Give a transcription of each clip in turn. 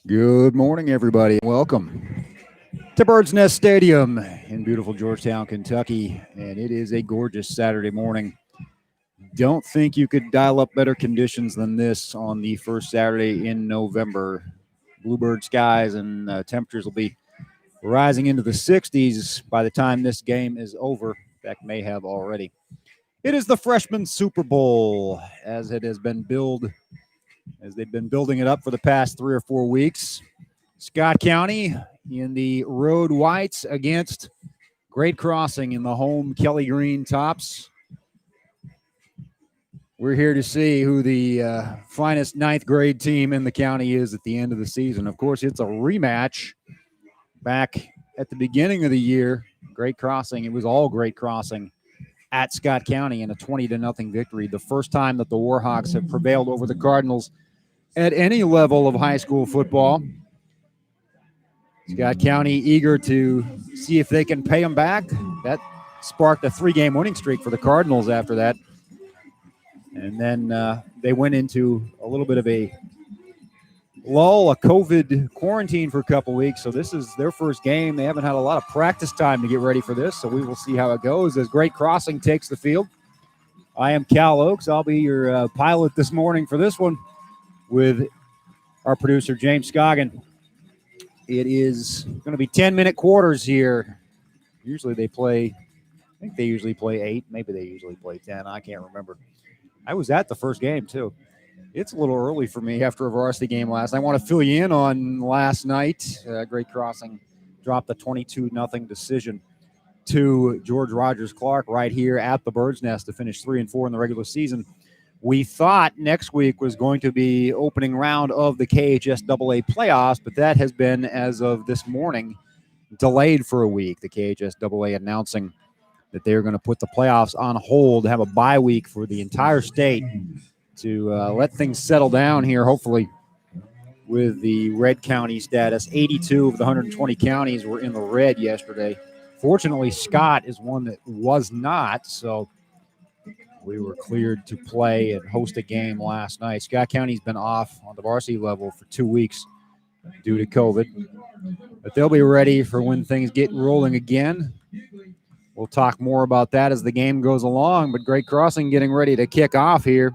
Good morning, everybody. Welcome to Bird's Nest Stadium in beautiful Georgetown, Kentucky. And it is a gorgeous Saturday morning. Don't think you could dial up better conditions than this on the first Saturday in November. Bluebird skies and temperatures will be rising into the 60s by the time this game is over. In fact, may have already. It is the Freshman Super Bowl, as it has been billed, as they've been building it up for the past 3 or 4 weeks. Scott County in the road whites against Great Crossing in the home Kelly Green Tops. We're here to see who the finest ninth grade team in the county is at the end of the season. Of course, it's a rematch back at the beginning of the year. Great Crossing, it was all Great Crossing at Scott County in a 20-0 victory. The first time that the Warhawks have prevailed over the Cardinals at any level of high school football. Scott County eager to see if they can pay them back. That sparked a 3-game winning streak for the Cardinals after that. And then they went into a little bit of a lull, a COVID quarantine for a couple weeks. So this is their first game. They haven't had a lot of practice time to get ready for this. So we will see how it goes as Great Crossing takes the field. I am Cal Oakes. I'll be your pilot this morning for this one with our producer, James Scoggin. It is going to be 10-minute quarters here. Usually they play, I think they usually play 8. Maybe they usually play 10. I can't remember. I was at the first game, too. It's a little early for me after a varsity game last night. I want to fill you in on last night. Great Crossing dropped a 22-0 decision to George Rogers Clark right here at the Bird's Nest to finish 3-4 in the regular season. We thought next week was going to be opening round of the KHSAA playoffs, but that has been, as of this morning, delayed for a week. The KHSAA announcing that they're going to put the playoffs on hold, have a bye week for the entire state to let things settle down here, hopefully, with the red county status. 82 of the 120 counties were in the red yesterday. Fortunately, Scott is one that was not, so we were cleared to play and host a game last night. Scott County's been off on the varsity level for 2 weeks due to COVID, but they'll be ready for when things get rolling again. We'll talk more about that as the game goes along, but Great Crossing getting ready to kick off here.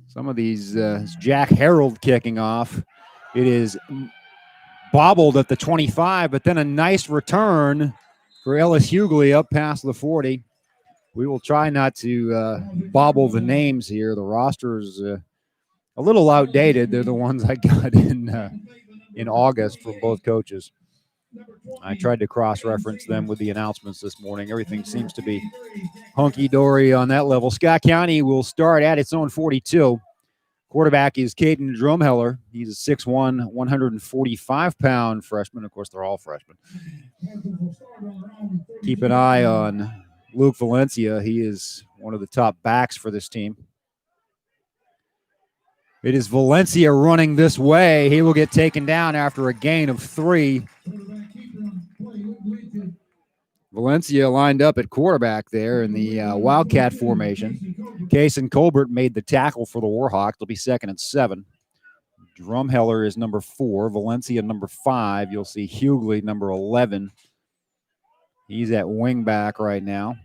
Some of these, Jack Harold kicking off. It is bobbled at the 25, but then a nice return for Ellis Hughley up past the 40. We will try not to bobble the names here. The roster is a little outdated. They're the ones I got in August from both coaches. I tried to cross-reference them with the announcements this morning. Everything seems to be hunky-dory on that level. Scott County will start at its own 42. Quarterback is Caden Drumheller. He's a 6'1", 145-pound freshman. Of course, they're all freshmen. Keep an eye on Luke Valencia. He is one of the top backs for this team. It is Valencia running this way. He will get taken down after a gain of 3. Valencia lined up at quarterback there in the Wildcat formation. Kason Colbert made the tackle for the Warhawks. It'll be 2nd and 7. Drumheller is number 4. Valencia number 5. You'll see Hughley number 11. He's at wingback right now.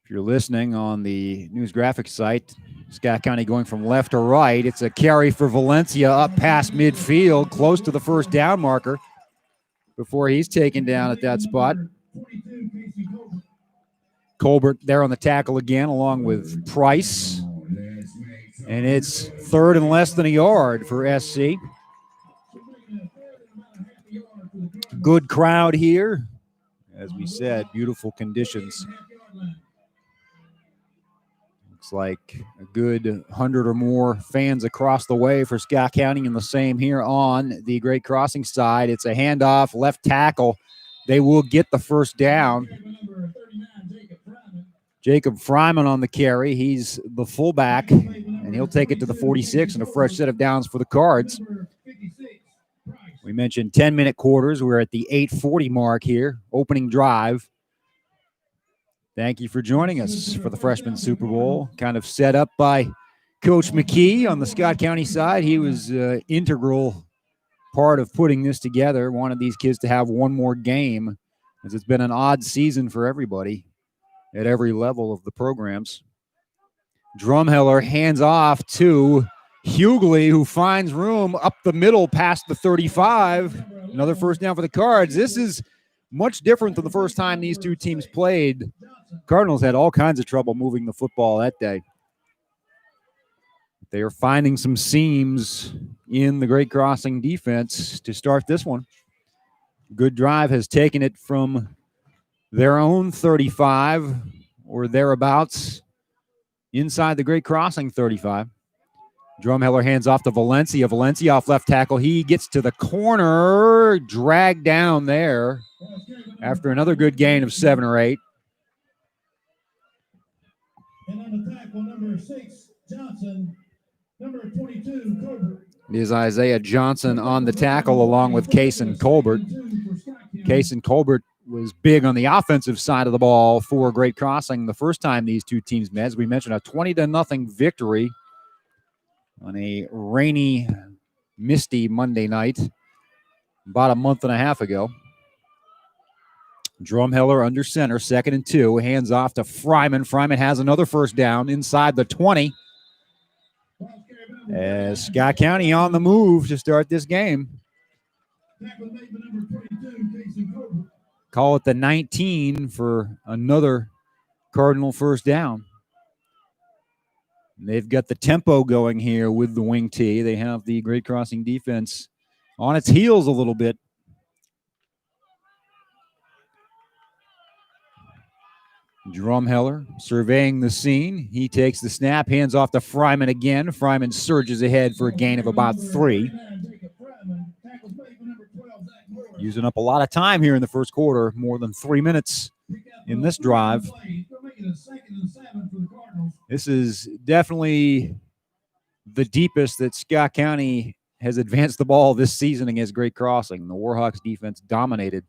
If you're listening on the news graphics site, Scott County going from left to right. It's a carry for Valencia up past midfield, close to the first down marker before he's taken down at that spot. Colbert there on the tackle again, along with Price. And it's 3rd and less than a yard for SC. Good crowd here. As we said, beautiful conditions. Looks like a good 100 or more fans across the way for Scott County, and the same here on the Great Crossing side. It's a handoff, left tackle. They will get the first down. Jacob Fryman on the carry. He's the fullback, and he'll take it to the 46 and a fresh set of downs for the Cards. We mentioned 10-minute quarters. We're at the 8:40 mark here, opening drive. Thank you for joining us for the Freshman Super Bowl, kind of set up by Coach McKee on the Scott County side. He was integral part of putting this together, wanted these kids to have one more game, as it's been an odd season for everybody at every level of the programs. Drumheller hands off to Hughley, who finds room up the middle past the 35. Another first down for the Cards. This is much different than the first time these two teams played. Cardinals had all kinds of trouble moving the football that day. They are finding some seams in the Great Crossing defense to start this one. Good Drive has taken it from their own 35 or thereabouts inside the Great Crossing 35. Drumheller hands off to Valencia. Valencia off left tackle. He gets to the corner, dragged down there after another good gain of 7 or 8. And on the tackle, number 6, Johnson. Number 22, Colbert. It is Isaiah Johnson on the tackle along with Cason Colbert. Cason Colbert was big on the offensive side of the ball for Great Crossing the first time these two teams met. As we mentioned, a 20-0 victory on a rainy, misty Monday night about a month and a half ago. Drumheller under center, 2nd and 2, hands off to Fryman. Fryman has another first down inside the 20. As Scott County on the move to start this game. Call it the 19 for another Cardinal first down. They've got the tempo going here with the wing tee. They have the Great Crossing defense on its heels a little bit. Drumheller surveying the scene. He takes the snap, hands off to Fryman again. Fryman surges ahead for a gain of about 3. Using up a lot of time here in the first quarter, more than 3 minutes in this drive. This is definitely the deepest that Scott County has advanced the ball this season against Great Crossing. The Warhawks defense dominated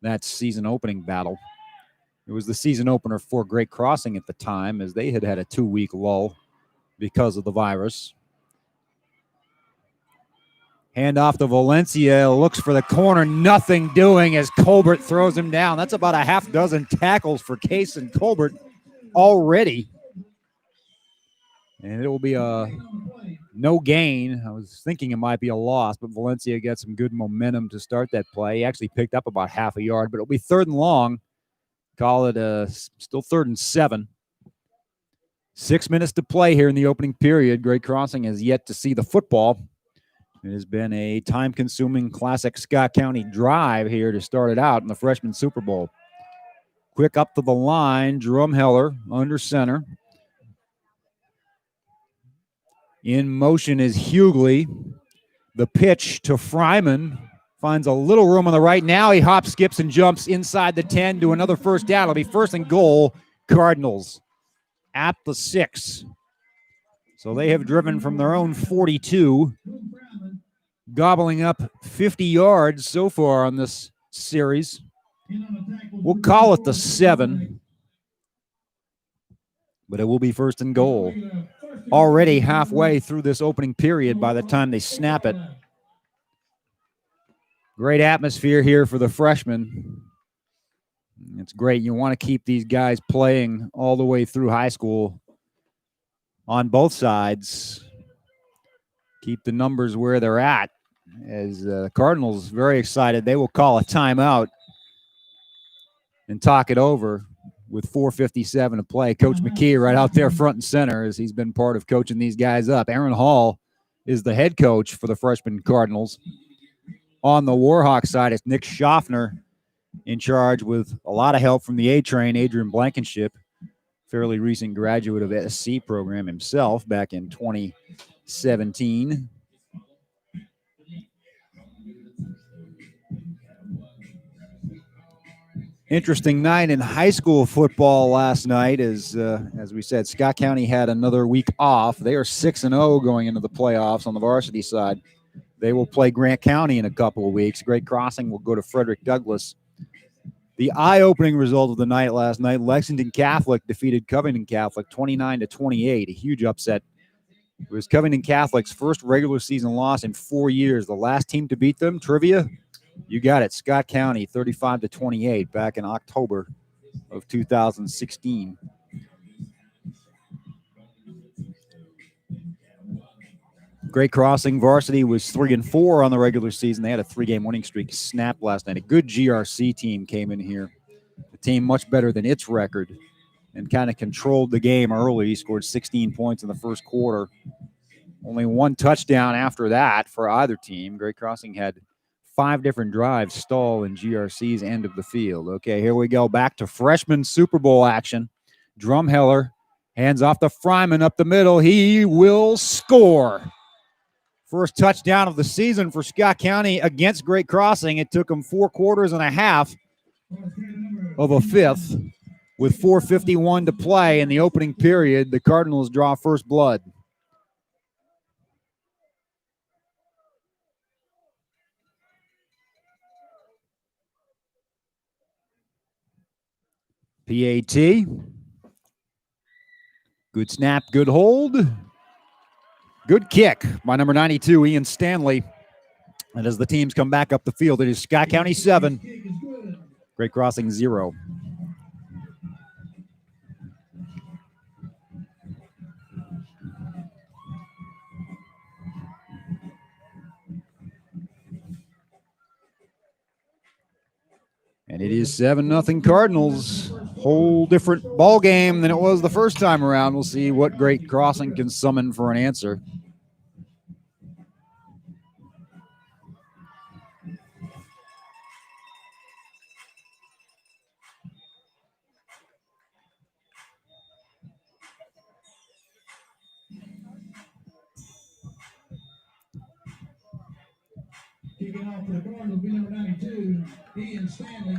that season opening battle. It was the season opener for Great Crossing at the time, as they had had a 2-week lull because of the virus. Hand off to Valencia, looks for the corner, nothing doing as Colbert throws him down. That's about a half dozen tackles for Cason Colbert already. And it will be a no gain. I was thinking it might be a loss, but Valencia got some good momentum to start that play. He actually picked up about half a yard, but it'll be 3rd and long. Call it still 3rd and 7. 6 minutes to play here in the opening period. Great Crossing has yet to see the football. It has been a time-consuming classic Scott County drive here to start it out in the Freshman Super Bowl. Quick up to the line, Drumheller under center. In motion is Hughley. The pitch to Fryman. Finds a little room on the right. Now he hops, skips, and jumps inside the 10 to another first down. It'll be 1st and goal, Cardinals at the 6. So they have driven from their own 42, gobbling up 50 yards so far on this series. We'll call it the 7, but it will be 1st and goal. Already halfway through this opening period by the time they snap it. Great atmosphere here for the freshmen. It's great. You want to keep these guys playing all the way through high school on both sides. Keep the numbers where they're at. As the Cardinals very excited, they will call a timeout and talk it over with 4:57 to play. Coach McKee right out there front and center, as he's been part of coaching these guys up. Aaron Hall is the head coach for the freshman Cardinals. On the Warhawks side, it's Nick Schaffner in charge with a lot of help from the A-Train, Adrian Blankenship, fairly recent graduate of SC program himself back in 2017. Interesting night in high school football last night. As we said, Scott County had another week off. They are 6-0 going into the playoffs on the varsity side. They will play Grant County in a couple of weeks. Great Crossing will go to Frederick Douglass The eye-opening result of the night last night, Lexington Catholic defeated Covington Catholic 29-28, a huge upset. It was Covington Catholic's first regular season loss in 4 years. The last team to beat them, trivia, you got it, Scott County, 35-28 back in October of 2016. Great Crossing varsity was 3-4 on the regular season. They had a 3-game winning streak snapped last night. A good GRC team came in here. A team much better than its record and kind of controlled the game early. He scored 16 points in the first quarter. Only one touchdown after that for either team. Great Crossing had 5 different drives stall in GRC's end of the field. Okay, here we go. Back to freshman Super Bowl action. Drumheller hands off to Fryman up the middle. He will score. First touchdown of the season for Scott County against Great Crossing. It took them 4 quarters and a half of a fifth. With 4:51 to play in the opening period, the Cardinals draw first blood. PAT. Good snap, good hold. Good kick by number 92, Ian Stanley. And as the teams come back up the field, it is Scott County 7, Great Crossing 0. And it is 7-0 Cardinals. Whole different ball game than it was the first time around. We'll see what Great Crossing can summon for an answer. Kicking off for the Cardinals will be number 92, Ian Stanley.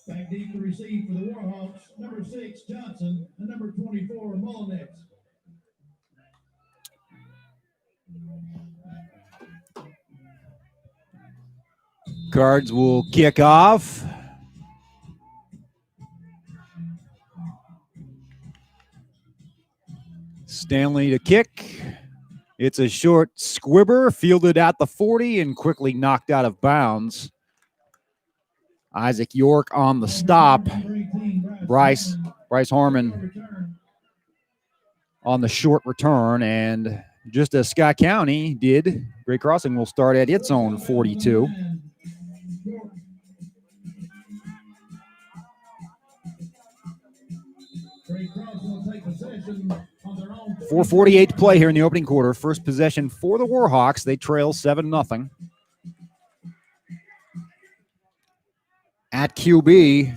Back deep to receive for the Warhawks, number 6, Johnson, and number 24, Mullinex. Cards will kick off. Stanley to kick. It's a short squibber, fielded at the 40 and quickly knocked out of bounds. Isaac York on the stop. Bryce Harmon on the short return. And just as Scott County did, Great Crossing will start at its own 42. 4:48 to play here in the opening quarter. First possession for the Warhawks. They trail 7-0. At QB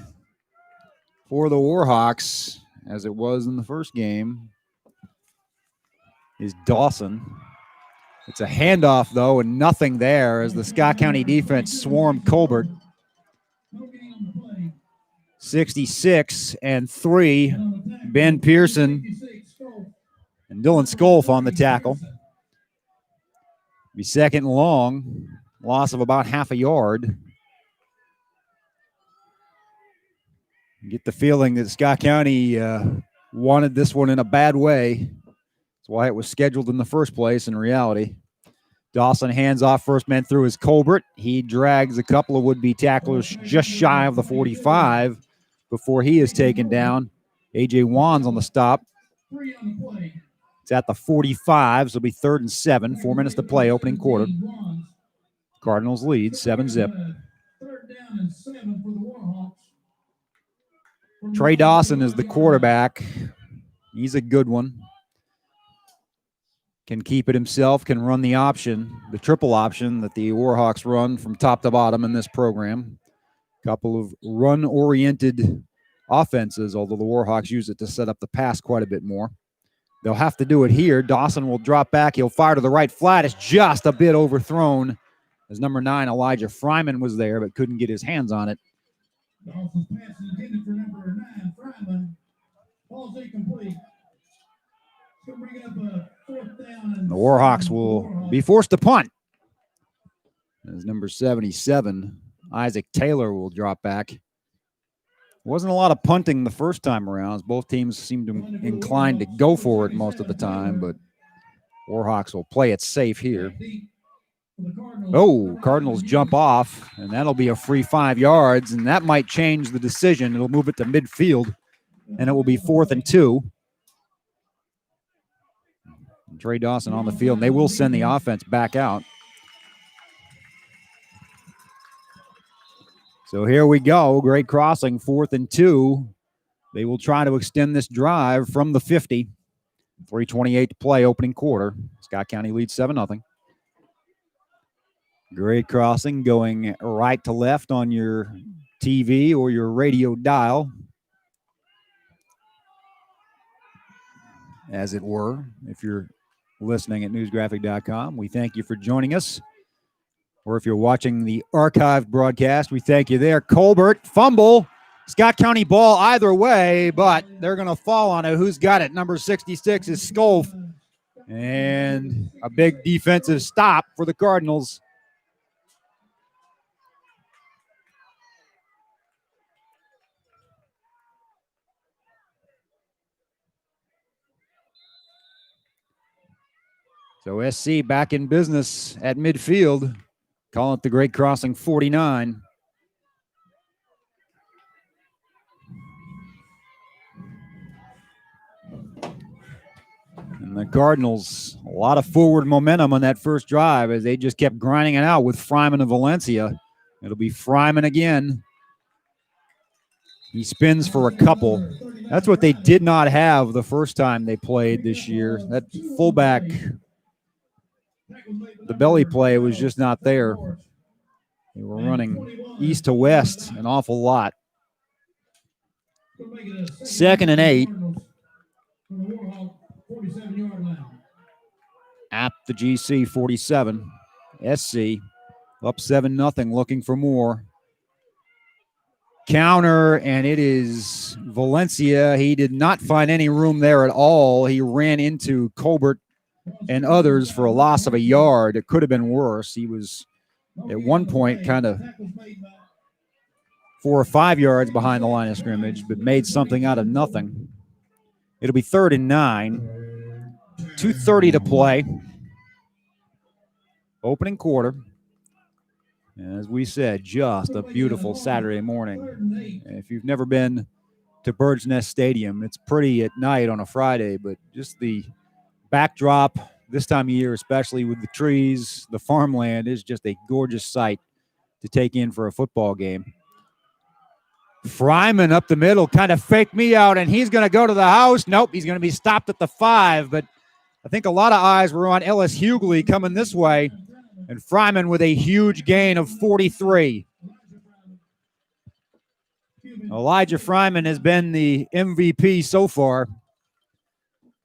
for the Warhawks, as it was in the first game, is Dawson. It's a handoff, though, and nothing there as the Scott County defense swarmed Colbert. 66-3. Ben Pearson and Dylan Skolf on the tackle. Be second and long. Loss of about half a yard. You get the feeling that Scott County wanted this one in a bad way. That's why it was scheduled in the first place in reality. Dawson hands off, first man through is Colbert. He drags a couple of would-be tacklers just shy of the 45 before he is taken down. A.J. Wands on the stop. It's at the 45, so it'll be 3rd and 7. 4 minutes to play, opening quarter. Cardinals lead 7-0. Trey Dawson is the quarterback. He's a good one. Can keep it himself, can run the option, the triple option that the Warhawks run from top to bottom in this program. Couple of run-oriented offenses, although the Warhawks use it to set up the pass quite a bit more. They'll have to do it here. Dawson will drop back. He'll fire to the right flat. It's just a bit overthrown as number 9, Elijah Fryman, was there but couldn't get his hands on it. Dawson's pass is intended for number 9, Fryman. Ball's incomplete. It's going to bring up a 4th down. The Warhawks will be forced to punt. As number 77, Isaac Taylor, will drop back. Wasn't a lot of punting the first time around. Both teams seemed inclined to go for it most of the time, but Warhawks will play it safe here. Oh, Cardinals jump off, and that'll be a free 5 yards, and that might change the decision. It'll move it to midfield, and it will be 4th and 2. Trey Dawson on the field, and they will send the offense back out. So here we go. Great crossing, 4th and 2. They will try to extend this drive from the 50. 3:28 to play, opening quarter. Scott County leads 7-0. Great crossing, going right to left on your TV or your radio dial, as it were, if you're listening at newsgraphic.com. We thank you for joining us. Or if you're watching the archived broadcast, we thank you there. Colbert, fumble. Scott County ball either way, but they're going to fall on it. Who's got it? Number 66 is Skolf. And a big defensive stop for the Cardinals. So SC back in business at midfield. Call it the Great Crossing 49. And the Cardinals, a lot of forward momentum on that first drive as they just kept grinding it out with Fryman and Valencia. It'll be Fryman again. He spins for a couple. That's what they did not have the first time they played this year. That fullback, the belly play was just not there. They were running east to west an awful lot. 2nd and 8. At the GC 47. SC up 7-0, looking for more. Counter, and it is Valencia. He did not find any room there at all. He ran into Colbert and others for a loss of a yard. It could have been worse. He was at one point kind of 4 or 5 yards behind the line of scrimmage, but made something out of nothing. It'll be 3rd and 9. 2:30 to play. Opening quarter. As we said, just a beautiful Saturday morning. If you've never been to Bird's Nest Stadium, it's pretty at night on a Friday, but just the backdrop this time of year, especially with the trees, the farmland, is just a gorgeous sight to take in for a football game. Fryman up the middle, kind of faked me out, and he's going to go to the house. Nope, he's going to be stopped at the 5, but I think a lot of eyes were on Ellis Hughley coming this way, and Fryman with a huge gain of 43. Elijah Fryman has been the MVP so far.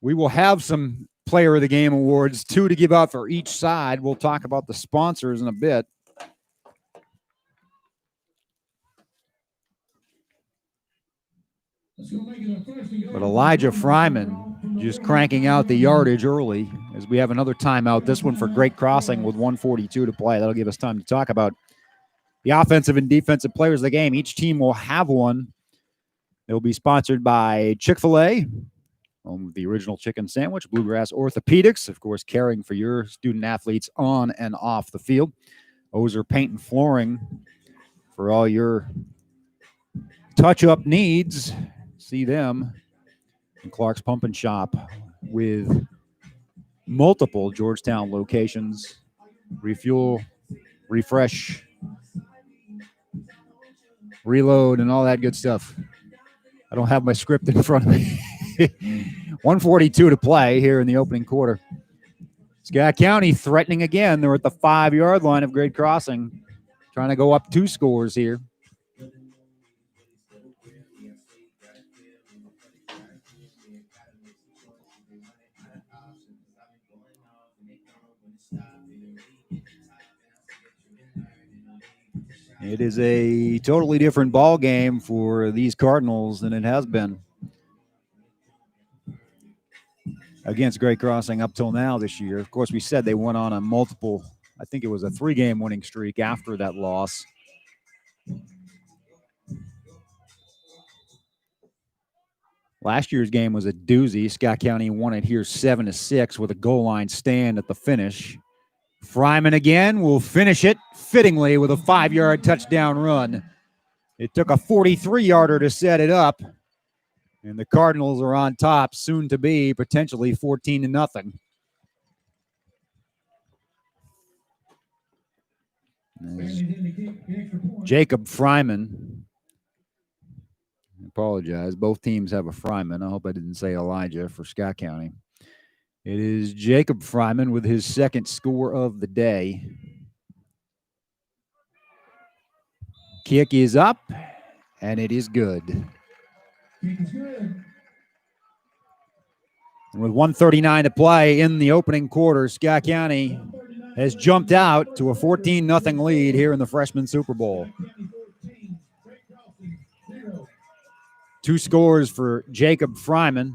We will have some Player of the Game awards, 2 to give out for each side. We'll talk about the sponsors in a bit. But Elijah Fryman just cranking out the yardage early as we have another timeout. This one for Great Crossing with 1:42 to play. That'll give us time to talk about the offensive and defensive players of the game. Each team will have one. It will be sponsored by Chick-fil-A, home of the original chicken sandwich, Bluegrass Orthopedics, of course, caring for your student athletes on and off the field. Ozer Paint and Flooring for all your touch-up needs. See them in Clark's Pump and Shop with multiple Georgetown locations. Refuel, refresh, reload, and all that good stuff. I don't have my script in front of me. 1:42 to play here in the opening quarter. Scott County threatening again. They're at the 5-yard line of Great Crossing, trying to go up 2 scores here. It is a totally different ball game for these Cardinals than it has been against Great Crossing up till now this year. Of course, we said they went on a multiple I think it was a 3-game winning streak after that loss. Last year's game was a doozy. Scott County won it here 7-6 with a goal line stand at the finish. Fryman again will finish it fittingly with a 5-yard touchdown run. It took a 43-yarder to set it up, and the Cardinals are on top, soon to be potentially 14-0. Jacob Fryman. I apologize. Both teams have a Fryman. I hope I didn't say Elijah for Scott County. It is Jacob Fryman with his second score of the day. Kick is up, and it is good. And with 1:39 to play in the opening quarter, Scott County has jumped out to a 14-0 lead here in the Freshman Super Bowl. 2 scores for Jacob Fryman.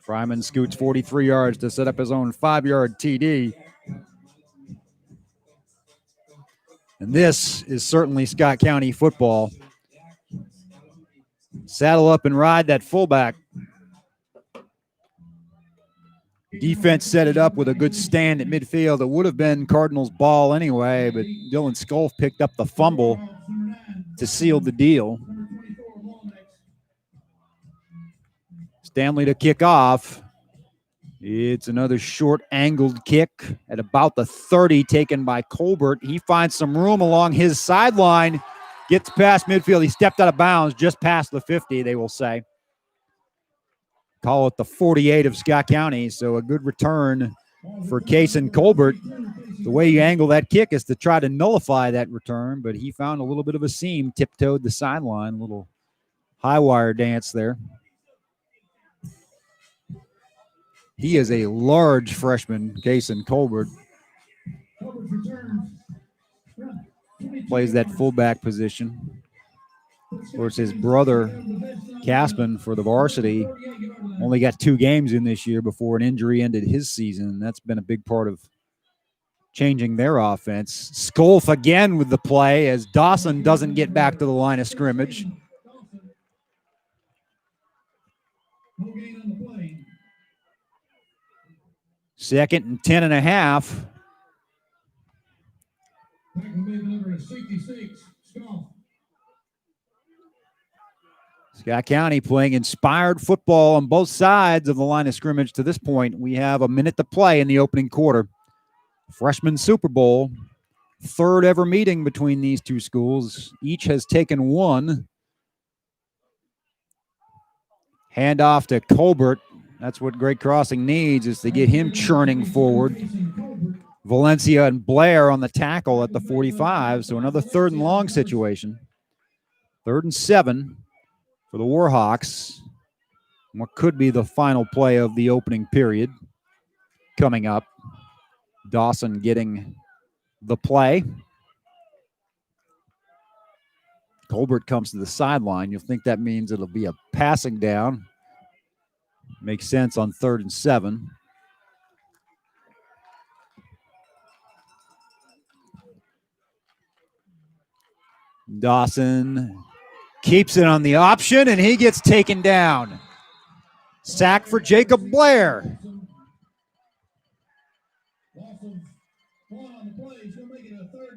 Fryman scoots 43 yards to set up his own 5-yard TD. And this is certainly Scott County football. Saddle up and ride that fullback. Defense set it up with a good stand at midfield. It would have been Cardinals' ball anyway, but Dylan Sculf picked up the fumble to seal the deal. Stanley to kick off. It's another short angled kick at about the 30 taken by Colbert. He finds some room along his sideline, gets past midfield. He stepped out of bounds just past the 50, they will say. Call it the 48 of Scott County, so a good return for Kason Colbert. The way you angle that kick is to try to nullify that return, but he found a little bit of a seam, tiptoed the sideline, a little high wire dance there. He is a large freshman, Kason Colbert. Plays that fullback position. Of course, his brother, Caspin, for the varsity, only got 2 games in this year before an injury ended his season. That's been a big part of changing their offense. Sculf again with the play as Dawson doesn't get back to the line of scrimmage. Second and 10.5. Scott County playing inspired football on both sides of the line of scrimmage to this point. We have a minute to play in the opening quarter. Freshman Super Bowl, 3rd ever meeting between these two schools. Each has taken 1. Handoff to Colbert. That's what Great Crossing needs, is to get him churning forward. Valencia and Blair on the tackle at the 45, so another 3rd and long situation. 3rd and 7 for the Warhawks. What could be the final play of the opening period coming up. Dawson getting the play. Colbert comes to the sideline. You'll think that means it'll be a passing down. Makes sense on 3rd and 7. Dawson keeps it on the option, and he gets taken down. Sack for Jacob Blair.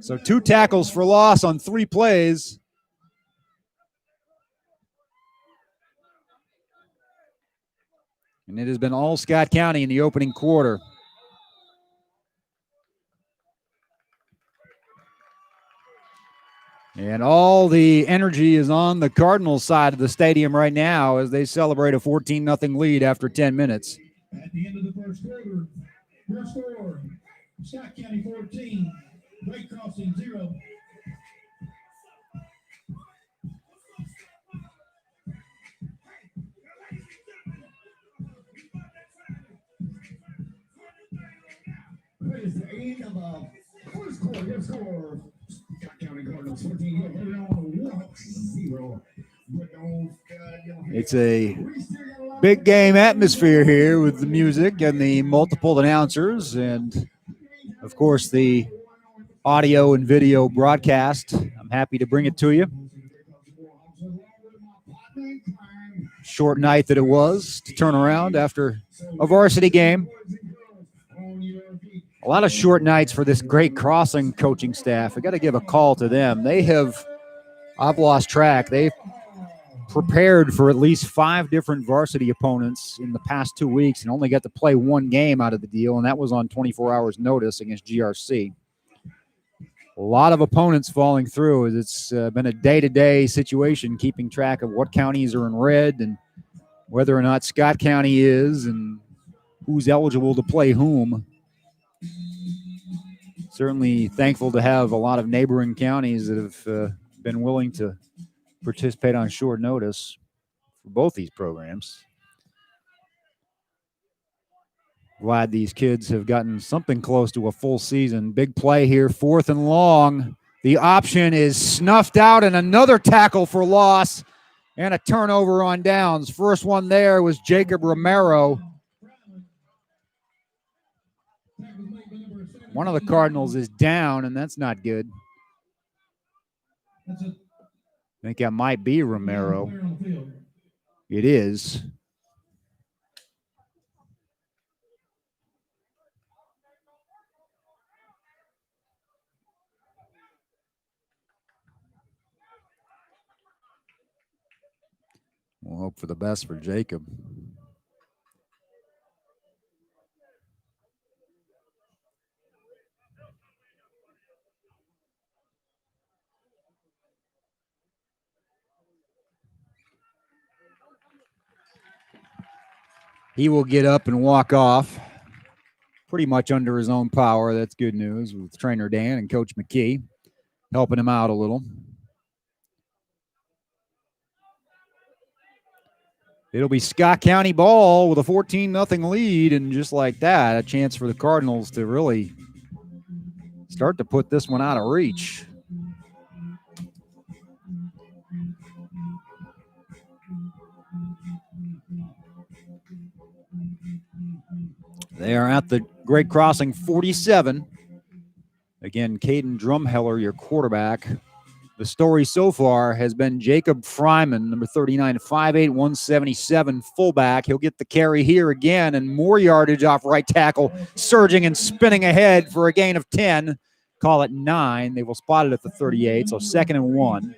So 2 tackles for loss on 3 plays. And it has been all Scott County in the opening quarter. And all the energy is on the Cardinals side of the stadium right now as they celebrate a 14-0 lead after 10 minutes. At the end of the first quarter, your score, Scott County 14, Great Crossing 0. That is the end of the first quarter. Your score, Scott County It's a big game atmosphere here with the music and the multiple announcers and, of course, the audio and video broadcast. I'm happy to bring it to you. Short night that it was to turn around after a varsity game. A lot of short nights for this Great Crossing coaching staff. I got to give a call to them. I've lost track. They've prepared for at least 5 different varsity opponents in the past 2 weeks and only got to play 1 game out of the deal, and that was on 24 hours notice against GRC. A lot of opponents falling through. It's been a day-to-day situation, keeping track of what counties are in red and whether or not Scott County is and who's eligible to play whom. Certainly thankful to have a lot of neighboring counties that have been willing to participate on short notice for both these programs. Glad these kids have gotten something close to a full season. Big play here, 4th and long. The option is snuffed out, and another tackle for loss and a turnover on downs. First one there was Jacob Romero. One of the Cardinals is down, and that's not good. I think that might be Romero. It is. We'll hope for the best for Jacob. He will get up and walk off pretty much under his own power. That's good news with trainer Dan and Coach McKee helping him out a little. It'll be Scott County ball with a 14-0 lead, and just like that, a chance for the Cardinals to really start to put this one out of reach. They are at the Great Crossing 47. Again, Caden Drumheller, your quarterback. The story so far has been Jacob Fryman, number 39, 5'8", 177, fullback. He'll get the carry here again, and more yardage off right tackle, surging and spinning ahead for a gain of 10. Call it 9. They will spot it at the 38, so 2nd and 1.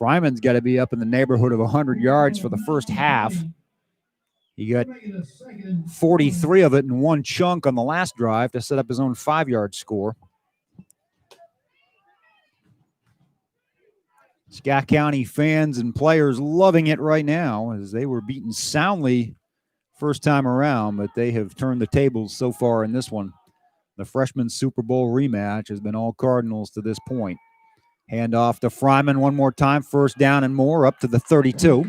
Fryman's got to be up in the neighborhood of 100 yards for the first half. He got 43 of it in one chunk on the last drive to set up his own 5-yard score. Scott County fans and players loving it right now as they were beaten soundly first time around, but they have turned the tables so far in this one. The freshman Super Bowl rematch has been all Cardinals to this point. Hand off to Fryman one more time, 1st down and more, up to the 32.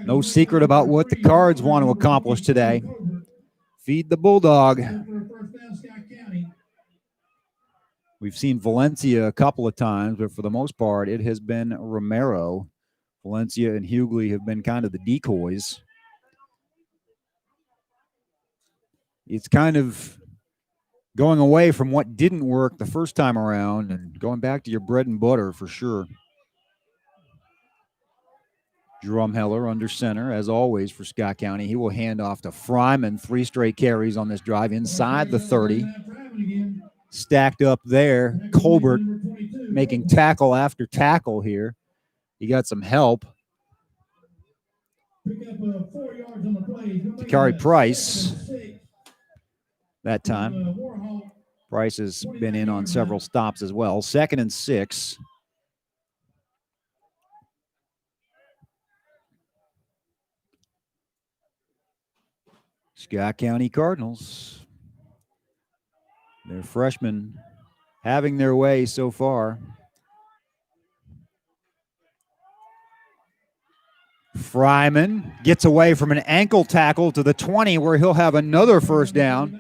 No secret about what the Cards want to accomplish today. Feed the Bulldog. We've seen Valencia a couple of times, but for the most part, it has been Romero. Valencia and Hughley have been kind of the decoys. It's kind of going away from what didn't work the first time around and going back to your bread and butter for sure. Drumheller under center, as always, for Scott County. He will hand off to Fryman. 3 straight carries on this drive inside the 30. Stacked up there. Colbert making tackle after tackle here. He got some help. Takari Price that time. Price has been in on several stops as well. 2nd and 6. Scott County Cardinals. Their freshmen having their way so far. Fryman gets away from an ankle tackle to the 20 where he'll have another 1st down.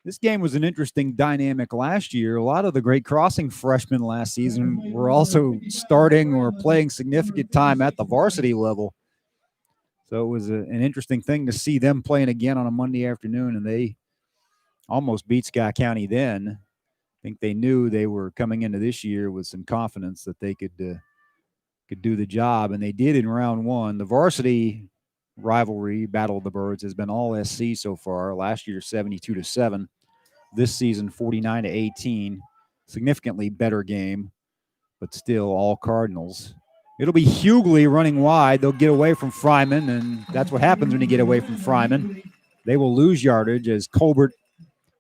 This game was an interesting dynamic last year. A lot of the Great Crossing freshmen last season were also starting or playing significant time at the varsity level. So it was an interesting thing to see them playing again on a Monday afternoon, and they almost beat Scott County then. I think they knew they were coming into this year with some confidence that they could do the job, and they did in round one. The varsity rivalry, Battle of the Birds, has been all SC so far. Last year, 72-7. This season, 49-18. Significantly better game, but still all Cardinals. It'll be Hughley running wide. They'll get away from Fryman, and that's what happens when you get away from Fryman. They will lose yardage as Colbert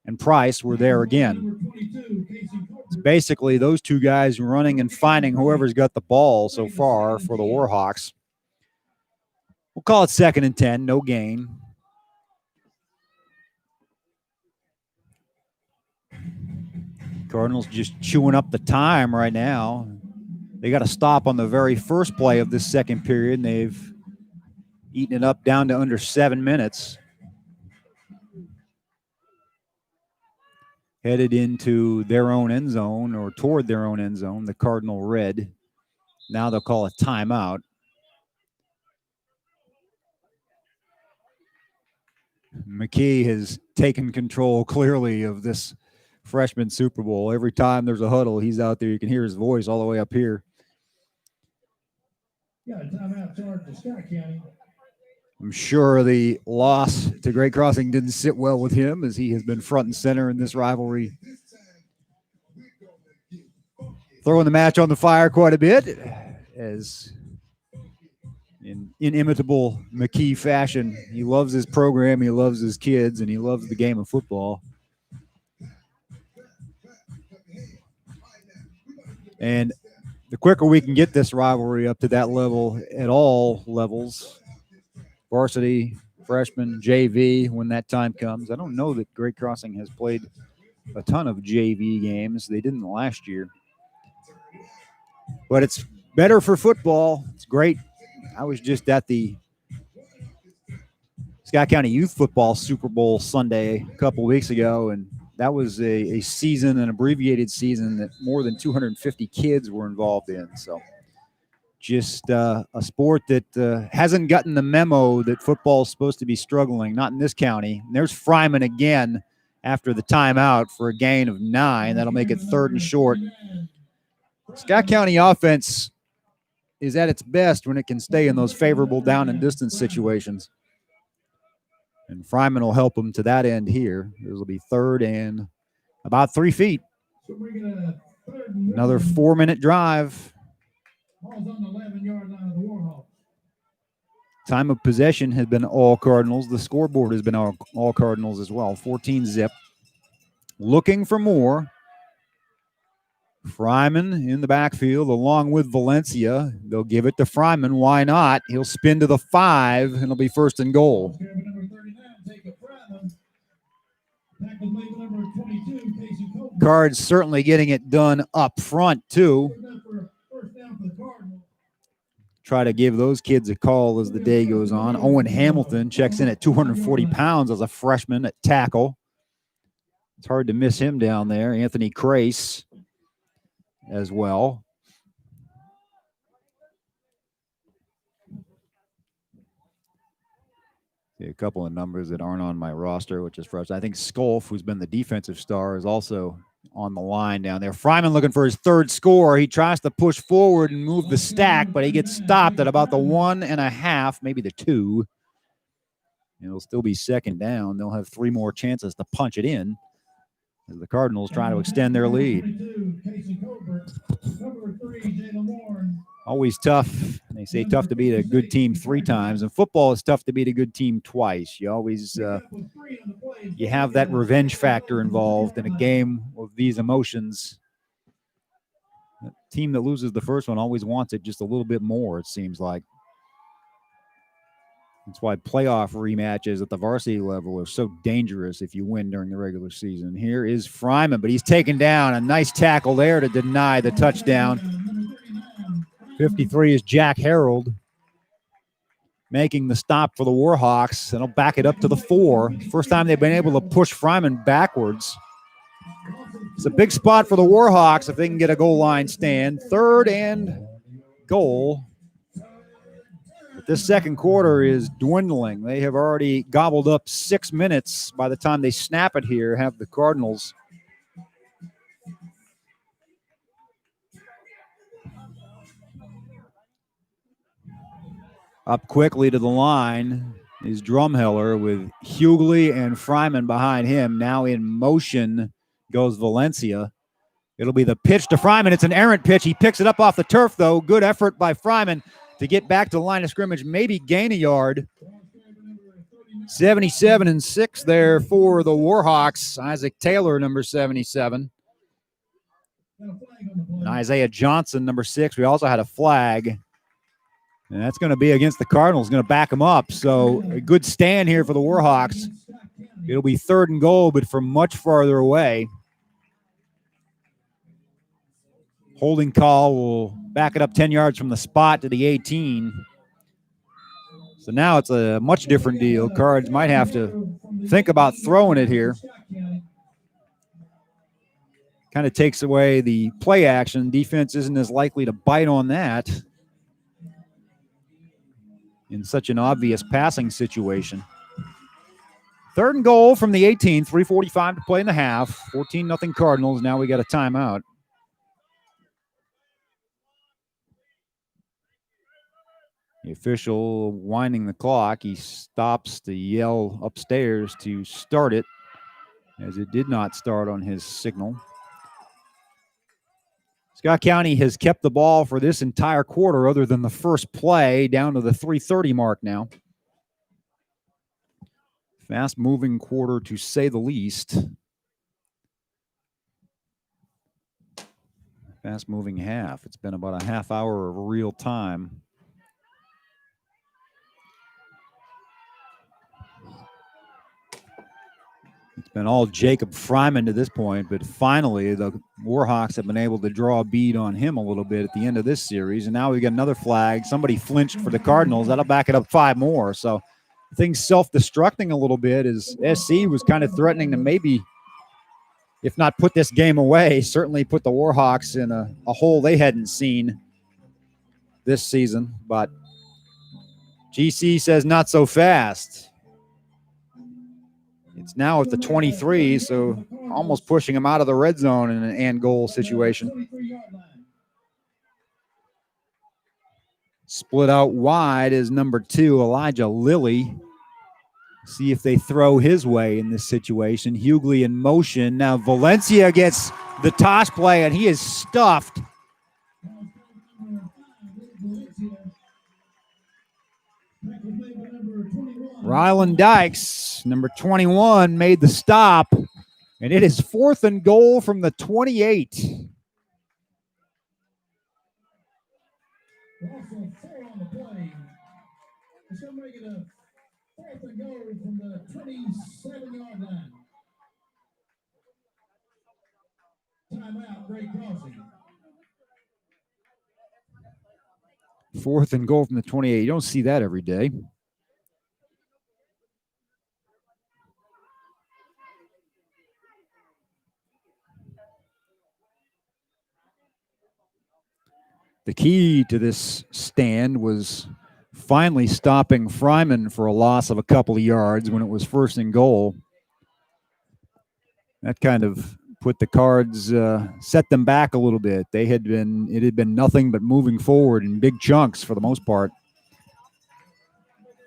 and Price were there again. It's basically those two guys running and finding whoever's got the ball so far for the Warhawks. We'll call it 2nd and 10, no gain. Cardinals just chewing up the time right now. They got to stop on the very first play of this second period, and they've eaten it up down to under 7 minutes. Headed into their own end zone or toward their own end zone, the Cardinal red. Now they'll call a timeout. McKee has taken control clearly of this freshman Super Bowl. Every time there's a huddle, he's out there. You can hear his voice all the way up here. Yeah, timeout charge to Scott County. I'm sure the loss to Great Crossing didn't sit well with him, as he has been front and center in this rivalry. Throwing the match on the fire quite a bit, as in inimitable McKee fashion. He loves his program, he loves his kids, and he loves the game of football. And the quicker we can get this rivalry up to that level at all levels, varsity, freshman, JV, when that time comes. I don't know that Great Crossing has played a ton of JV games. They didn't last year. But it's better for football. It's great. I was just at the Scott County Youth Football Super Bowl Sunday a couple weeks ago, and that was a season, an abbreviated season that more than 250 kids were involved in. So just a sport that hasn't gotten the memo that football is supposed to be struggling, not in this county. And there's Fryman again after the timeout for a gain of 9. That'll make it 3rd and short. Scott County offense is at its best when it can stay in those favorable down and distance situations. And Fryman will help them to that end here. This will be 3rd and about 3 feet. Another 4-minute drive. Ball's on the 11-yard line of the Warhawks. Time of possession has been all Cardinals. The scoreboard has been all Cardinals as well. 14-zip. Looking for more. Fryman in the backfield along with Valencia. They'll give it to Fryman. Why not? He'll spin to the 5, and it'll be 1st and goal. Cards certainly getting it done up front, too. Try to give those kids a call as the day goes on. Owen Hamilton checks in at 240 pounds as a freshman at tackle. It's hard to miss him down there. Anthony Crace as well. See a couple of numbers that aren't on my roster, which is frustrating. I think Skolf, who's been the defensive star, is also on the line down there. Fryman looking for his 3rd score. He tries to push forward and move the stack, but he gets stopped at about the 1.5, maybe the 2. It'll still be 2nd down. They'll have 3 more chances to punch it in as the Cardinals try to extend their lead. Always tough. They say tough to beat a good team 3 times. And football is tough to beat a good team twice. You always you have that revenge factor involved in a game of these emotions. The team that loses the first one always wants it just a little bit more, it seems like. That's why playoff rematches at the varsity level are so dangerous if you win during the regular season. Here is Fryman, but he's taken down. A nice tackle there to deny the touchdown. 53 is Jack Harold. making the stop for the Warhawks, and they'll back it up to the 4. First time they've been able to push Fryman backwards. It's a big spot for the Warhawks if they can get a goal line stand. 3rd and goal. But this second quarter is dwindling. They have already gobbled up 6 minutes by the time they snap it here, have the Cardinals. Up quickly to the line is Drumheller with Hughley and Fryman behind him. Now in motion goes Valencia. It'll be the pitch to Fryman. It's an errant pitch. He picks it up off the turf, though. Good effort by Fryman to get back to the line of scrimmage, maybe gain a yard. 77-6 there for the Warhawks. Isaac Taylor, number 77. And Isaiah Johnson, number 6. We also had a flag. And that's going to be against the Cardinals, going to back them up. So a good stand here for the Warhawks. It'll be 3rd and goal, but from much farther away. Holding call will back it up 10 yards from the spot to the 18. So now it's a much different deal. Cards might have to think about throwing it here. Kind of takes away the play action. Defense isn't as likely to bite on that in such an obvious passing situation. 3rd and goal from the 18, 3:45 to play in the half. 14-0 Cardinals. Now we got a timeout. The official winding the clock. He stops to yell upstairs to start it, as it did not start on his signal. Scott County has kept the ball for this entire quarter other than the first play, down to the 3:30 mark now. Fast-moving quarter, to say the least. Fast-moving half. It's been about a half hour of real time. It's been all Jacob Fryman to this point, but finally the Warhawks have been able to draw a bead on him a little bit at the end of this series. And now we got another flag. Somebody flinched for the Cardinals. That'll back it up 5 more. So things self-destructing a little bit as SC was kind of threatening to maybe, if not put this game away, certainly put the Warhawks in a hole they hadn't seen this season. But GC says not so fast. It's now at the 23, so almost pushing him out of the red zone in an and goal situation. Split out wide is number 2, Elijah Lilly. See if they throw his way in this situation. Hughley in motion. Now Valencia gets the toss play, and he is stuffed. Ryland Dykes, number 21, made the stop, and it is 4th and goal from the 28. Also 4 on the play. It's going to make it a 4th and goal from the 27-yard line. Timeout, Great Crossing. 4th and goal from the 28. You don't see that every day. The key to this stand was finally stopping Fryman for a loss of a couple of yards when it was 1st and goal. That kind of put the Cards, set them back a little bit. It had been nothing but moving forward in big chunks for the most part.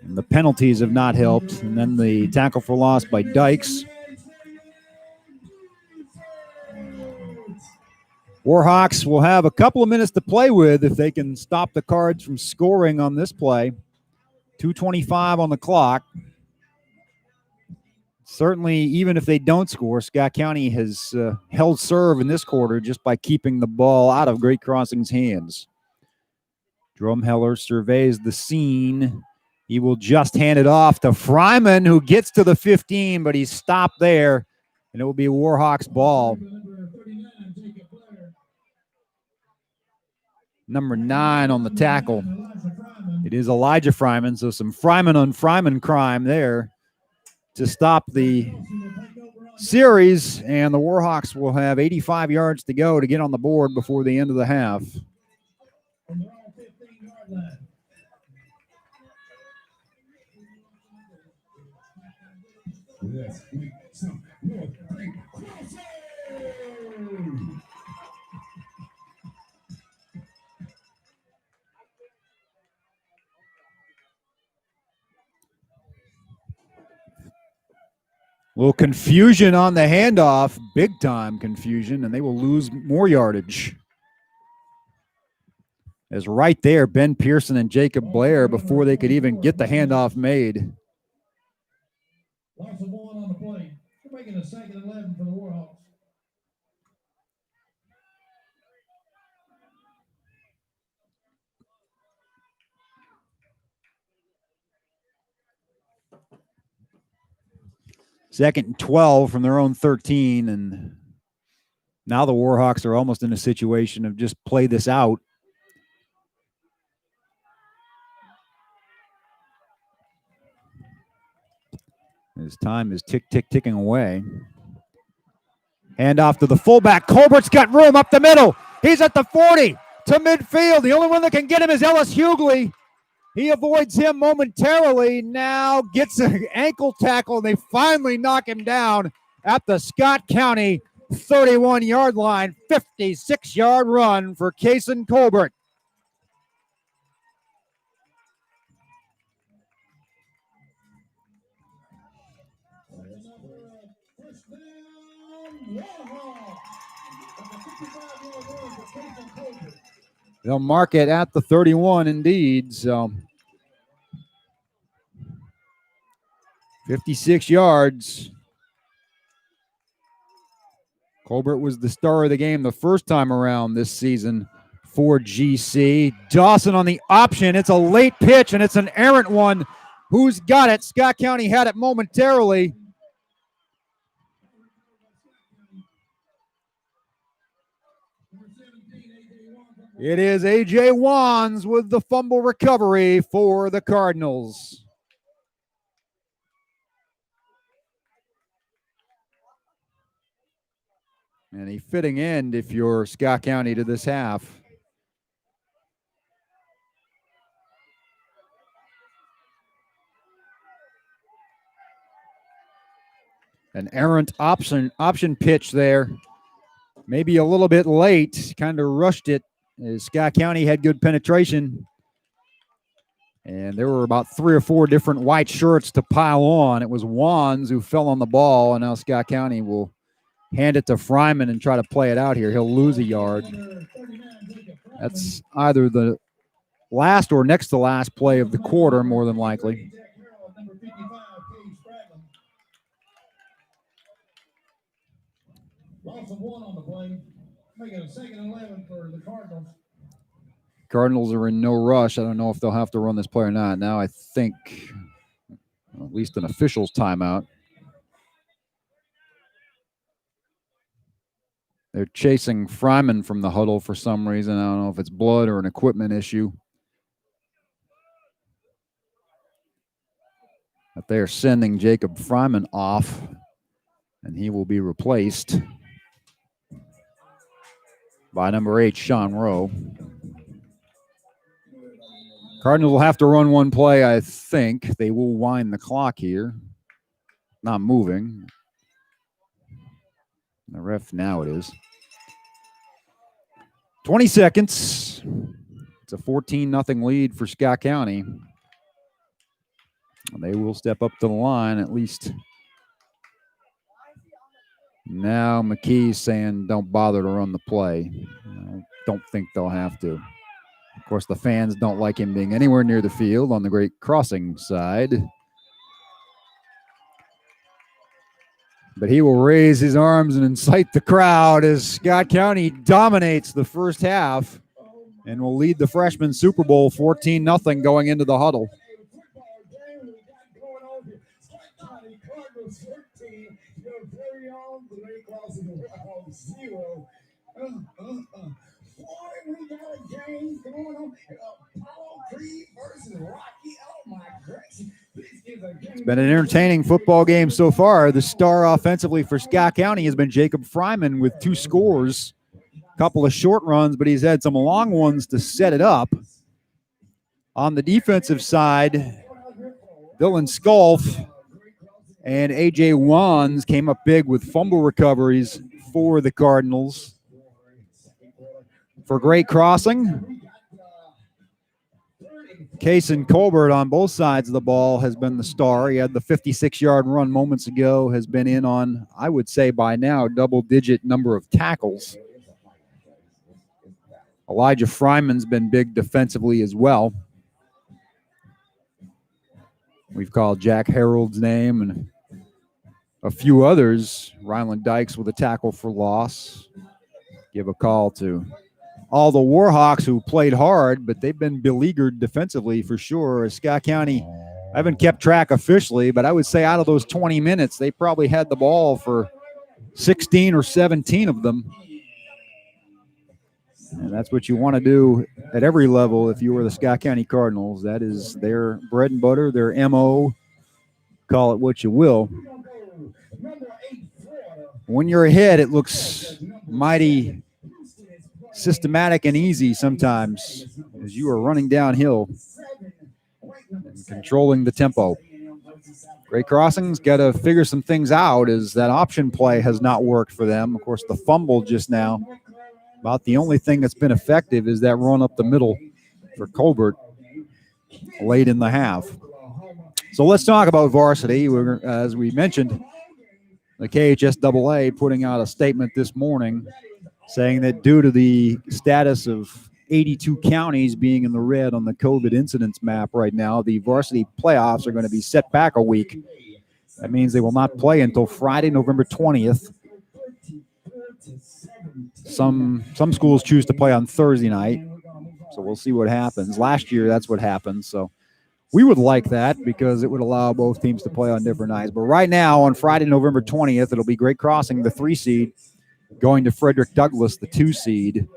And the penalties have not helped. And then the tackle for loss by Dykes. Warhawks will have a couple of minutes to play with if they can stop the Cards from scoring on this play. 2:25 on the clock. Certainly, even if they don't score, Scott County has held serve in this quarter just by keeping the ball out of Great Crossing's hands. Drumheller surveys the scene. He will just hand it off to Fryman, who gets to the 15, but he's stopped there, and it will be a Warhawks ball. Number 9 on the tackle It is Elijah Fryman, so some Fryman on Fryman crime there to stop the series, and the Warhawks will have 85 yards to go to get on the board before the end of the half. A little confusion on the handoff, big time confusion, and they will lose more yardage. As right there, Ben Pearson and Jacob Blair before they could even get the handoff made. Lots of one on the play. We're making a 2nd and 11 for the Warhawks. Second and 12 from their own 13, and now the Warhawks are almost in a situation of just play this out. His time is ticking away. Hand off to the fullback. Colbert's got room up the middle. He's at the 40 to midfield. The only one that can get him is Ellis Hughley. He avoids him momentarily. Now gets an ankle tackle, and they finally knock him down at the Scott County 31-yard line. 56-yard run for Kason Colbert. They'll mark it at the 31 indeed. So 56 yards. Colbert was the star of the game the first time around this season for GC. Dawson on the option. It's a late pitch, and it's an errant one. Who's got it? Scott County had it momentarily. It is A.J. Wands with the fumble recovery for the Cardinals. And a fitting end if you're Scott County to this half. An errant option pitch there. Maybe a little bit late, kind of rushed it. As Scott County had good penetration. And there were about 3 or 4 different white shirts to pile on. It was Wands who fell on the ball, and now Scott County will hand it to Fryman and try to play it out here. He'll lose a yard. That's either the last or next to last play of the quarter, more than likely. Lots of one on the play. Making a 2nd and 11 for the Cardinals. Cardinals are in no rush. I don't know if they'll have to run this play or not. Now I think at least an official's timeout. They're chasing Fryman from the huddle for some reason. I don't know if it's blood or an equipment issue. But they're sending Jacob Fryman off, and he will be replaced by number 8, Sean Rowe. Cardinals will have to run one play, I think. They will wind the clock here. Not moving. The ref, now it is. 20 seconds. It's a 14-0 lead for Scott County. They will step up to the line at least. Now McKee's saying don't bother to run the play. I don't think they'll have to. Of course, the fans don't like him being anywhere near the field on the Great Crossing side. But he will raise his arms and incite the crowd as Scott County dominates the first half and will lead the freshman Super Bowl 14-0 going into the huddle. Boy, we got a game going on. Apollo It's been an entertaining football game so far. The star offensively for Scott County has been Jacob Fryman with 2 scores, a couple of short runs, but he's had some long ones to set it up. On the defensive side, Dylan Sculf and A.J. Wands came up big with fumble recoveries for the Cardinals. For great crossing, Kason Colbert on both sides of the ball has been the star. He had the 56-yard run moments ago, has been in on, I would say by now, double-digit number of tackles. Elijah Fryman's been big defensively as well. We've called Jack Harold's name and a few others. Ryland Dykes with a tackle for loss. Give a call to all the Warhawks who played hard, but they've been beleaguered defensively for sure. Scott County, I haven't kept track officially, but I would say out of those 20 minutes, they probably had the ball for 16 or 17 of them. And that's what you want to do at every level if you were the Scott County Cardinals. That is their bread and butter, their MO. Call it what you will. When you're ahead, it looks mighty systematic and easy sometimes as you are running downhill and controlling the tempo. Great crossings, got to figure some things out as that option play has not worked for them. Of course, the fumble just now, about the only thing that's been effective is that run up the middle for Colbert late in the half. So let's talk about varsity. As we mentioned, the KHSAA putting out a statement this morning saying that due to the status of 82 counties being in the red on the COVID incidence map right now, the varsity playoffs are going to be set back a week. That means they will not play until Friday, November 20th. Some schools choose to play on Thursday night, so we'll see what happens. Last year, that's what happened, so we would like that because it would allow both teams to play on different nights. But right now, on Friday, November 20th, it'll be Great Crossing, the 3 seed, going to Frederick Douglass, the 2 seed,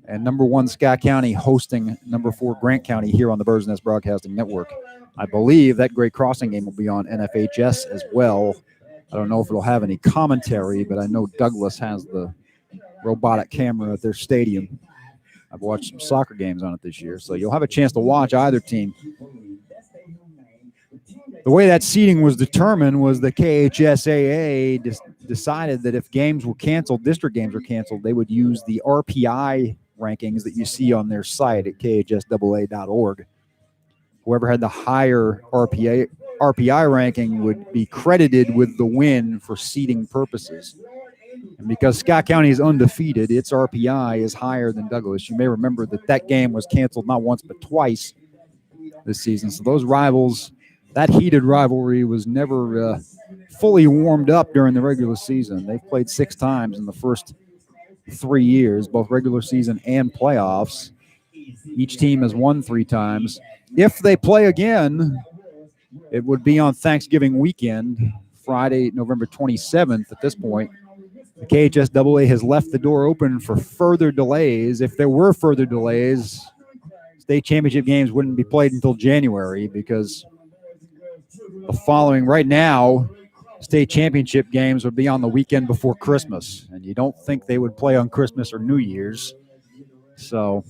and number 1 Scott County hosting number 4 Grant County here on the Bird's Nest Broadcasting Network. I believe that Great Crossing game will be on NFHS as well. I don't know if it'll have any commentary, but I know Douglass has the robotic camera at their stadium. I've watched some soccer games on it this year, so you'll have a chance to watch either team. The way that seeding was determined was the KHSAA decided that if games were canceled, district games were canceled, they would use the RPI rankings that you see on their site at khsaa.org. Whoever had the higher RPI ranking would be credited with the win for seeding purposes. And because Scott County is undefeated, its RPI is higher than Douglas. You may remember that game was canceled not once but twice this season. So those rivals, that heated rivalry was never fully warmed up during the regular season. They've played 6 times in the first 3 years, both regular season and playoffs. Each team has won 3 times. If they play again, it would be on Thanksgiving weekend, Friday, November 27th at this point. The KHSAA has left the door open for further delays. If there were further delays, state championship games wouldn't be played until January because the following, right now, state championship games would be on the weekend before Christmas, and you don't think they would play on Christmas or New Year's. So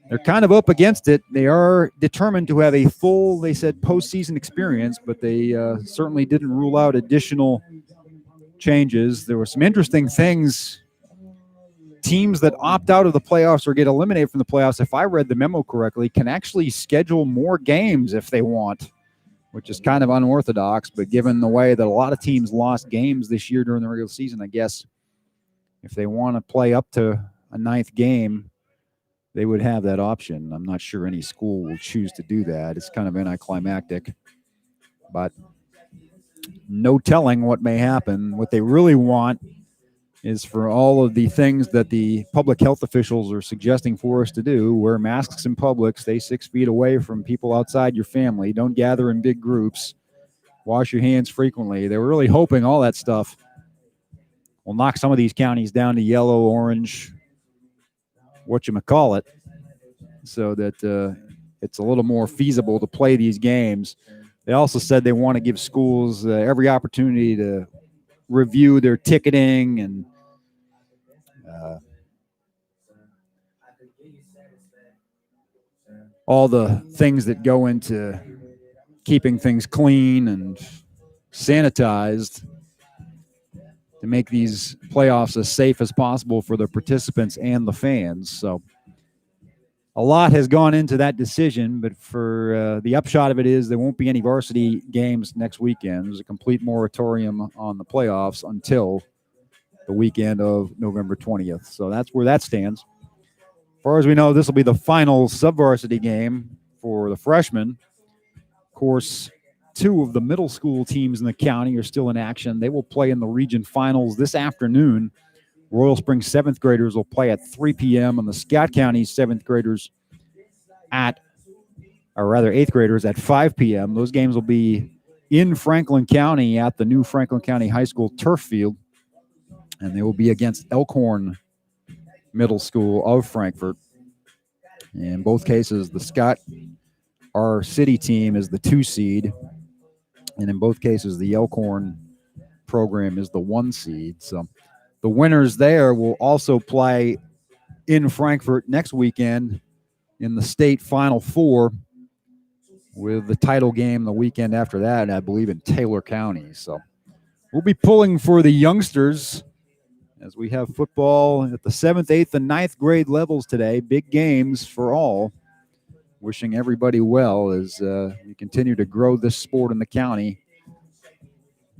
they're kind of up against it. They are determined to have a full, they said, postseason experience, but they certainly didn't rule out additional changes. There were some interesting things. Teams that opt out of the playoffs or get eliminated from the playoffs, if I read the memo correctly, can actually schedule more games if they want, which is kind of unorthodox. But given the way that a lot of teams lost games this year during the regular season, I guess if they want to play up to a 9th game, they would have that option. I'm not sure any school will choose to do that. It's kind of anticlimactic, but no telling what may happen. What they really want is for all of the things that the public health officials are suggesting for us to do: wear masks in public, stay 6 feet away from people outside your family, don't gather in big groups, wash your hands frequently. They were really hoping all that stuff will knock some of these counties down to yellow, orange, whatchamacallit, so that it's a little more feasible to play these games. They also said they want to give schools every opportunity to review their ticketing and all the things that go into keeping things clean and sanitized to make these playoffs as safe as possible for the participants and the fans. So a lot has gone into that decision, but for the upshot of it is there won't be any varsity games next weekend. There's a complete moratorium on the playoffs until the weekend of November 20th. So that's where that stands. As far as we know, this will be the final sub-varsity game for the freshmen. Of course, 2 of the middle school teams in the county are still in action. They will play in the region finals this afternoon. Royal Springs 7th graders will play at 3 p.m. and the Scott County 7th graders at 5 p.m. Those games will be in Franklin County at the new Franklin County High School turf field, and they will be against Elkhorn Middle School of Frankfort. In both cases, the Scott, our city team, is the 2 seed, and in both cases, the Elkhorn program is the 1 seed. So the winners there will also play in Frankfort next weekend in the state Final Four, with the title game the weekend after that, I believe, in Taylor County. So we'll be pulling for the youngsters as we have football at the 7th, 8th, and 9th grade levels today. Big games for all. Wishing everybody well as we continue to grow this sport in the county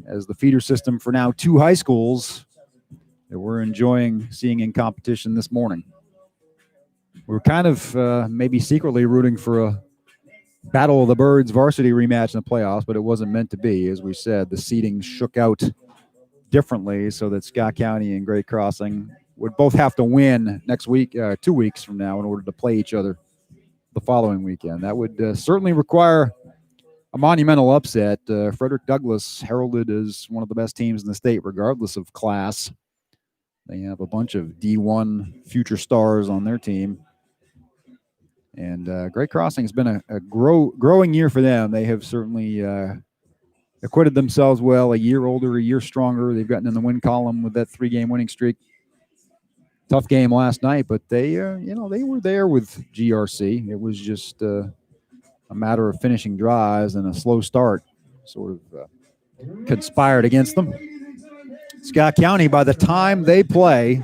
as the feeder system for now 2 high schools that we're enjoying seeing in competition this morning. We're kind of maybe secretly rooting for a Battle of the Birds varsity rematch in the playoffs, but it wasn't meant to be. As we said, the seeding shook out differently so that Scott County and Great Crossing would both have to win next week, 2 weeks from now, in order to play each other the following weekend. That would certainly require a monumental upset. Frederick Douglass, heralded as one of the best teams in the state, regardless of class. They have a bunch of D1 future stars on their team. And Great Crossing has been a growing year for them. They have certainly acquitted themselves well, a year older, a year stronger. They've gotten in the win column with that 3-game winning streak. Tough game last night, but they were there with GRC. It was just a matter of finishing drives, and a slow start sort of conspired against them. Scott County, by the time they play,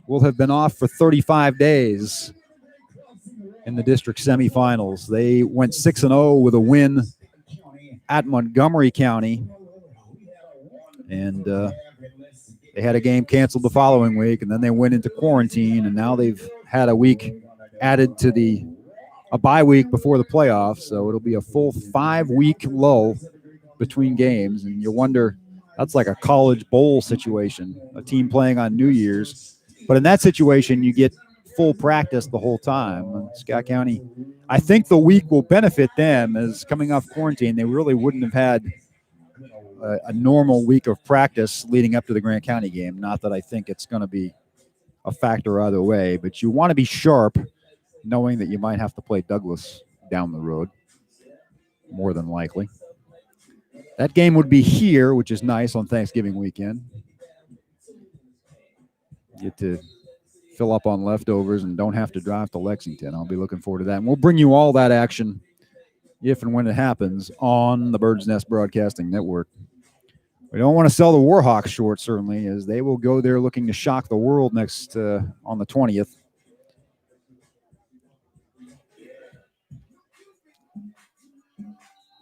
will have been off for 35 days in the district semifinals. They went 6-0 with a win at Montgomery County, and they had a game canceled the following week, and then they went into quarantine, and now they've had a week added to a bye week before the playoffs, so it'll be a full 5-week lull between games, and you wonder, that's like a college bowl situation, a team playing on New Year's. But in that situation, you get full practice the whole time. And Scott County, I think the week will benefit them, as coming off quarantine, they really wouldn't have had a normal week of practice leading up to the Grant County game. Not that I think it's going to be a factor either way, but you want to be sharp knowing that you might have to play Douglas down the road, more than likely. That game would be here, which is nice on Thanksgiving weekend. Get to fill up on leftovers and don't have to drive to Lexington. I'll be looking forward to that. And we'll bring you all that action if and when it happens on the Bird's Nest Broadcasting Network. We don't want to sell the Warhawks short, certainly, as they will go there looking to shock the world next on the 20th.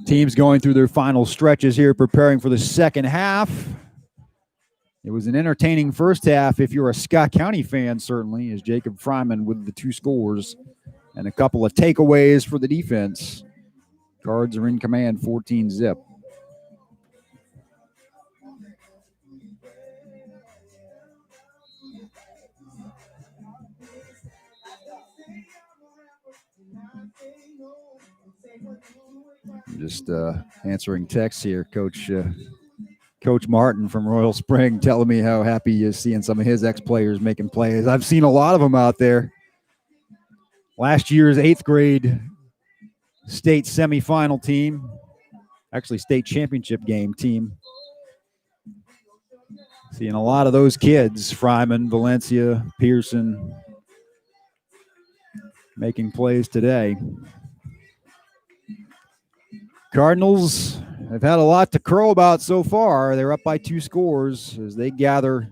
Teams going through their final stretches here, preparing for the second half. It was an entertaining first half if you're a Scott County fan, certainly, as Jacob Fryman with the 2 scores and a couple of takeaways for the defense. Cards are in command, 14-zip. Just answering texts here, Coach Martin from Royal Spring telling me how happy he is seeing some of his ex-players making plays. I've seen a lot of them out there. Last year's 8th grade state semifinal team, actually state championship game team. Seeing a lot of those kids, Fryman, Valencia, Pearson, making plays today. Cardinals have had a lot to crow about so far. They're up by 2 scores as they gather